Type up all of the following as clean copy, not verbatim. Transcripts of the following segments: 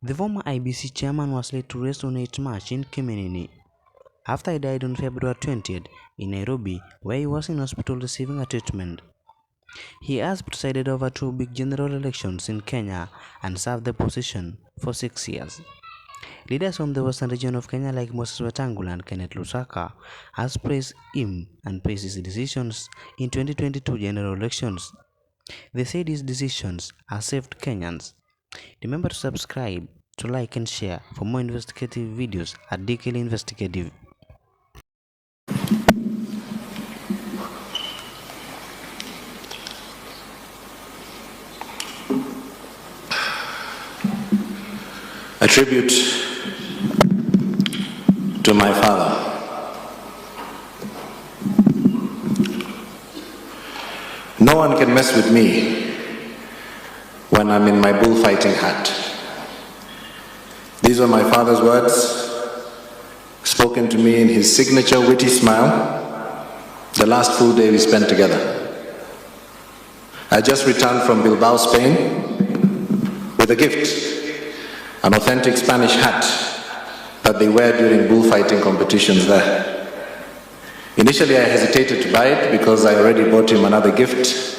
The former IBC chairman was laid to rest on 8 March in Kiminini, after he died on February 20th in Nairobi, where he was in hospital receiving a treatment. He has presided over 2 big general elections in Kenya and served the position for 6 years. Leaders from the western region of Kenya like Moses Wetangula and Kenneth Lusaka has praised him and praised his decisions in 2022 general elections. They said his decisions have saved Kenyans. Remember to subscribe, to like and share for more investigative videos at DKL Investigative. A tribute to my father. No one can mess with me when I'm in my bullfighting hat. These were my father's words, spoken to me in his signature witty smile, the last full day we spent together. I just returned from Bilbao, Spain, with a gift. An authentic Spanish hat that they wear during bullfighting competitions there. Initially I hesitated to buy it because I already bought him another gift,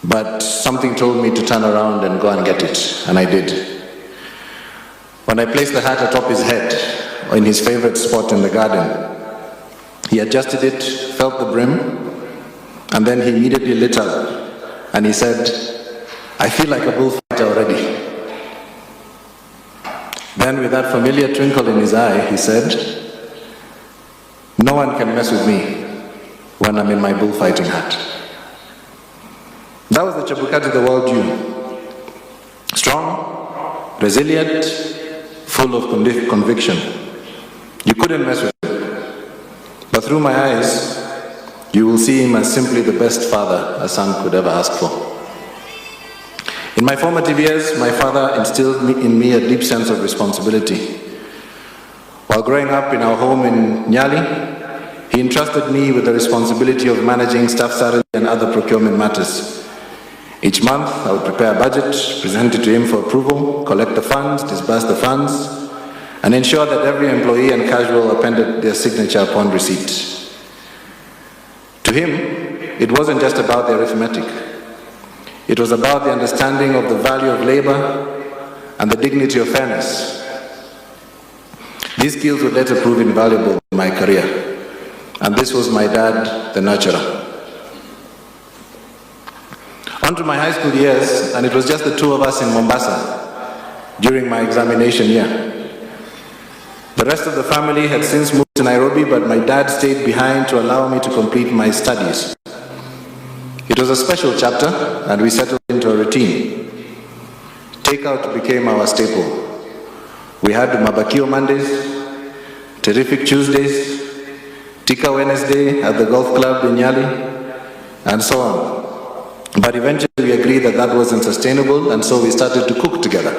but something told me to turn around and go and get it, and I did. When I placed the hat atop his head, in his favorite spot in the garden, he adjusted it, felt the brim, and then he immediately lit up, and he said, "I feel like a bullfighter already." Then with that familiar twinkle in his eye, he said, "No one can mess with me when I'm in my bullfighting hat." That was the Chebukati the world knew. Strong, resilient, full of conviction. You couldn't mess with him. But through my eyes, you will see him as simply the best father a son could ever ask for. In my formative years, my father instilled in me a deep sense of responsibility. While growing up in our home in Nyali, he entrusted me with the responsibility of managing staff salary and other procurement matters. Each month, I would prepare a budget, present it to him for approval, collect the funds, disburse the funds, and ensure that every employee and casual appended their signature upon receipt. To him, it wasn't just about the arithmetic. It was about the understanding of the value of labor and the dignity of fairness. These skills would later prove invaluable in my career, and this was my dad, the nurturer. On to my high school years, and it was just the two of us in Mombasa during my examination year. The rest of the family had since moved to Nairobi, but my dad stayed behind to allow me to complete my studies. It was a special chapter, and we settled into a routine. Takeout became our staple. We had Mabakio Mondays, Terrific Tuesdays, Tika Wednesday at the golf club in Nyali, and so on. But eventually we agreed that that wasn't sustainable, and so we started to cook together.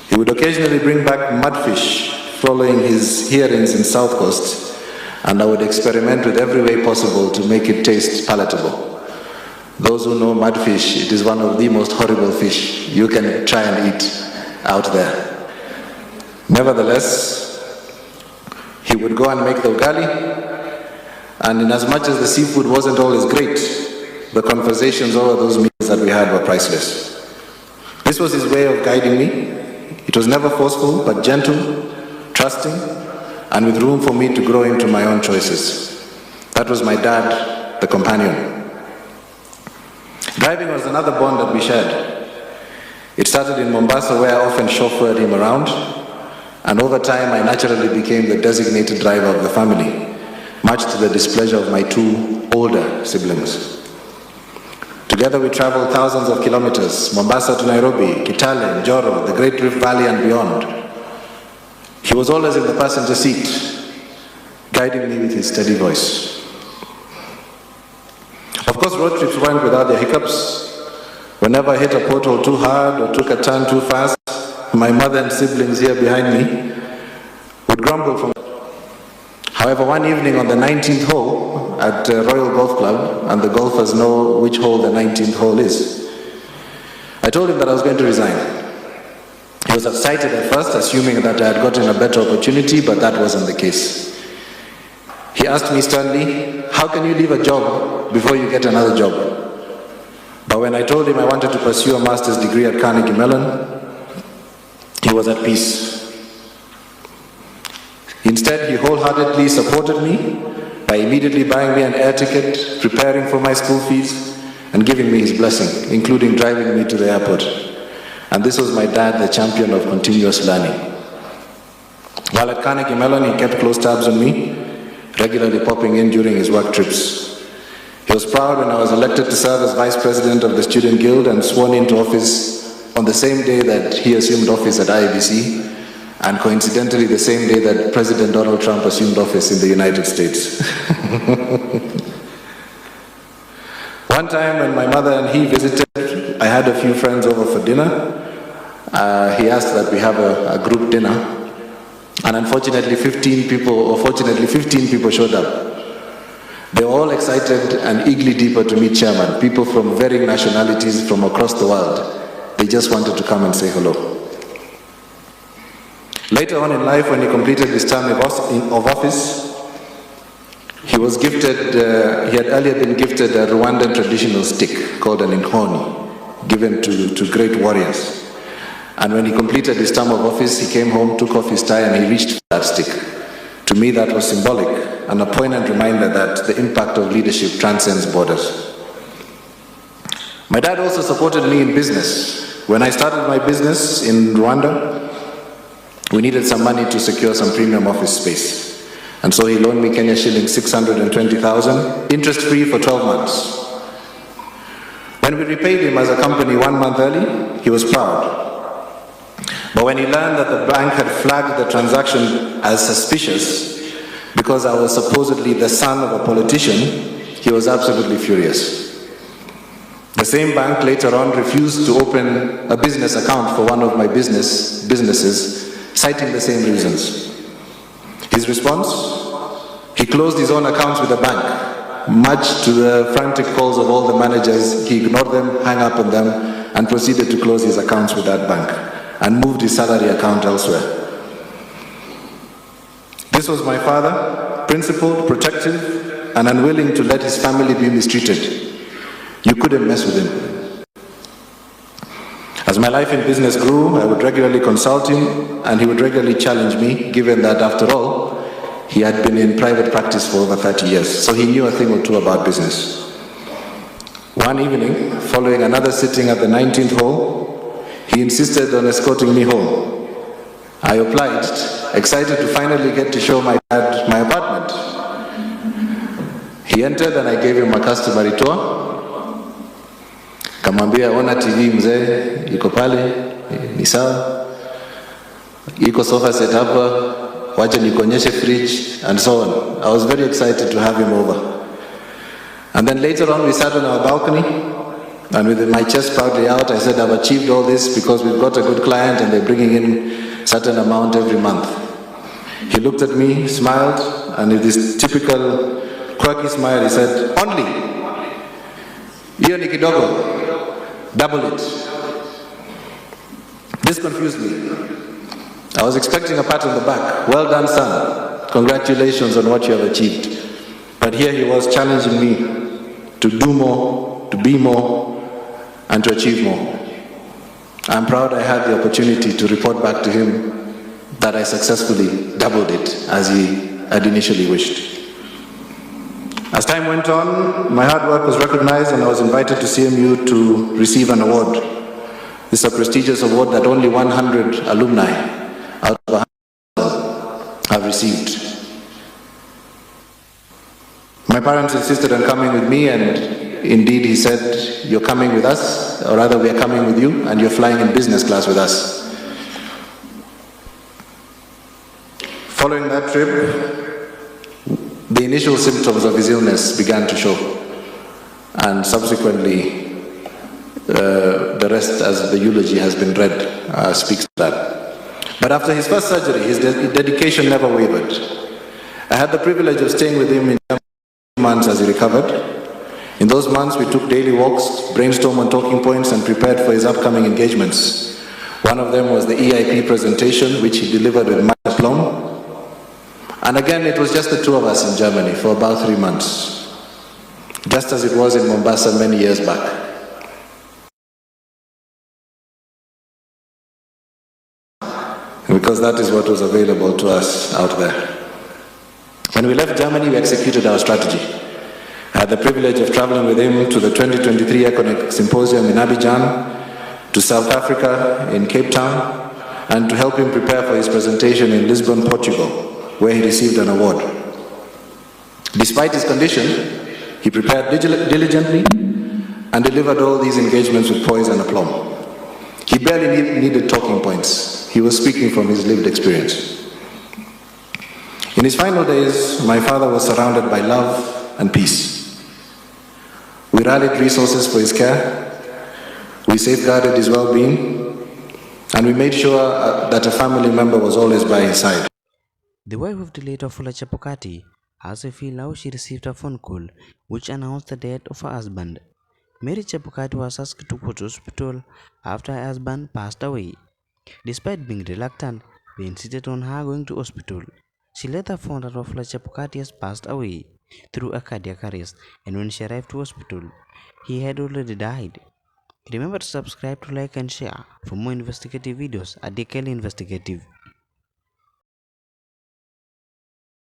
He would occasionally bring back mudfish following his hearings in South Coast, and I would experiment with every way possible to make it taste palatable. Those who know mudfish, it is one of the most horrible fish you can try and eat out there. Nevertheless, he would go and make the ugali, and in as much as the seafood wasn't always great, the conversations over those meals that we had were priceless. This was his way of guiding me. It was never forceful, but gentle, trusting, and with room for me to grow into my own choices. That was my dad, the companion. Driving was another bond that we shared. It started in Mombasa, where I often chauffeured him around, and over time I naturally became the designated driver of the family, much to the displeasure of my two older siblings. Together we traveled thousands of kilometers, Mombasa to Nairobi, Kitale, Njoro, the Great Rift Valley and beyond. He was always in the passenger seat, guiding me with his steady voice. Of course, road trips weren't without their hiccups. Whenever I hit a pothole too hard or took a turn too fast, my mother and siblings here behind me would grumble from. However, one evening on the 19th hole at Royal Golf Club, and the golfers know which hole the 19th hole is, I told him that I was going to resign. He was excited at first, assuming that I had gotten a better opportunity, but that wasn't the case. He asked me sternly, how can you leave a job before you get another job? But when I told him I wanted to pursue a master's degree at Carnegie Mellon, he was at peace. Instead, he wholeheartedly supported me by immediately buying me an air ticket, preparing for my school fees, and giving me his blessing, including driving me to the airport. And this was my dad, the champion of continuous learning. While at Carnegie Mellon, he kept close tabs on me, regularly popping in during his work trips. He was proud when I was elected to serve as vice president of the Student Guild and sworn into office on the same day that he assumed office at IABC, and coincidentally the same day that President Donald Trump assumed office in the United States. One time when my mother and he visited, I had a few friends over for dinner. He asked that we have a group dinner, and unfortunately 15 people showed up. They were all excited and eagerly deeper to meet Chairman, people from varying nationalities from across the world. They just wanted to come and say hello. Later on in life, when he completed his term of office, he was gifted, he had earlier been gifted a Rwandan traditional stick called an inhoni, given to great warriors. And when he completed his term of office, he came home, took off his tie, and he reached for that stick. To me, that was symbolic and a poignant reminder that the impact of leadership transcends borders. My dad also supported me in business. When I started my business in Rwanda, we needed some money to secure some premium office space. And so he loaned me Kenya shillings 620,000, interest-free for 12 months. When we repaid him as a company 1 month early, he was proud. But when he learned that the bank had flagged the transaction as suspicious because I was supposedly the son of a politician, he was absolutely furious. The same bank later on refused to open a business account for one of my businesses, citing the same reasons. His response? He closed his own accounts with the bank. Much to the frantic calls of all the managers, he ignored them, hung up on them, and proceeded to close his accounts with that bank and moved his salary account elsewhere. This was my father, principled, protective, and unwilling to let his family be mistreated. You couldn't mess with him. As my life in business grew, I would regularly consult him, and he would regularly challenge me, given that, after all, he had been in private practice for over 30 years, so he knew a thing or two about business. One evening, following another sitting at the 19th hole, he insisted on escorting me home. I obliged, excited to finally get to show my dad my apartment. He entered and I gave him a customary tour. Kamwambia, ona TV mzee, iko pale, ni sawa. Iko sofa set hapa, wacha nikonyeshe fridge, and so on. I was very excited to have him over. And then later on we sat on our balcony, and with my chest proudly out, I said, I've achieved all this because we've got a good client and they're bringing in a certain amount every month. He looked at me, smiled, and with this typical quirky smile, he said, only. Hiyo ni kidogo. Double it. This confused me. I was expecting a pat on the back. Well done, son. Congratulations on what you have achieved. But here he was challenging me to do more, to be more, and to achieve more. I'm proud I had the opportunity to report back to him that I successfully doubled it as he had initially wished. As time went on, my hard work was recognized and I was invited to CMU to receive an award. This is a prestigious award that only 100 alumni out of 100 have received. My parents insisted on coming with me, and indeed he said, you're coming with us, or rather we are coming with you, and you're flying in business class with us. Following that trip, the initial symptoms of his illness began to show, and subsequently the rest, as the eulogy has been read, speaks to that. But after his first surgery, his dedication never wavered. I had the privilege of staying with him in months as he recovered. In those months, we took daily walks, brainstormed on talking points, and prepared for his upcoming engagements. One of them was the EIP presentation, which he delivered with much aplomb. And again, it was just the two of us in Germany for about 3 months, just as it was in Mombasa many years back. Because that is what was available to us out there. When we left Germany, we executed our strategy. I had the privilege of traveling with him to the 2023 Economic Symposium in Abidjan, to South Africa in Cape Town, and to help him prepare for his presentation in Lisbon, Portugal, where he received an award. Despite his condition, he prepared diligently and delivered all these engagements with poise and aplomb. He barely needed talking points. He was speaking from his lived experience. In his final days, my father was surrounded by love and peace. We rallied resources for his care, we safeguarded his well-being, and we made sure that a family member was always by his side. The wife of the late Ofula Chebukati asked Sophie how she received a phone call which announced the death of her husband. Mary Chebukati was asked to go to hospital after her husband passed away. Despite being reluctant, we insisted on her going to hospital. She later found that Ofula Chebukati has passed away through a cardiac arrest, and when she arrived to hospital, he had already died. Remember to subscribe, to like and share for more investigative videos at DKL Investigative.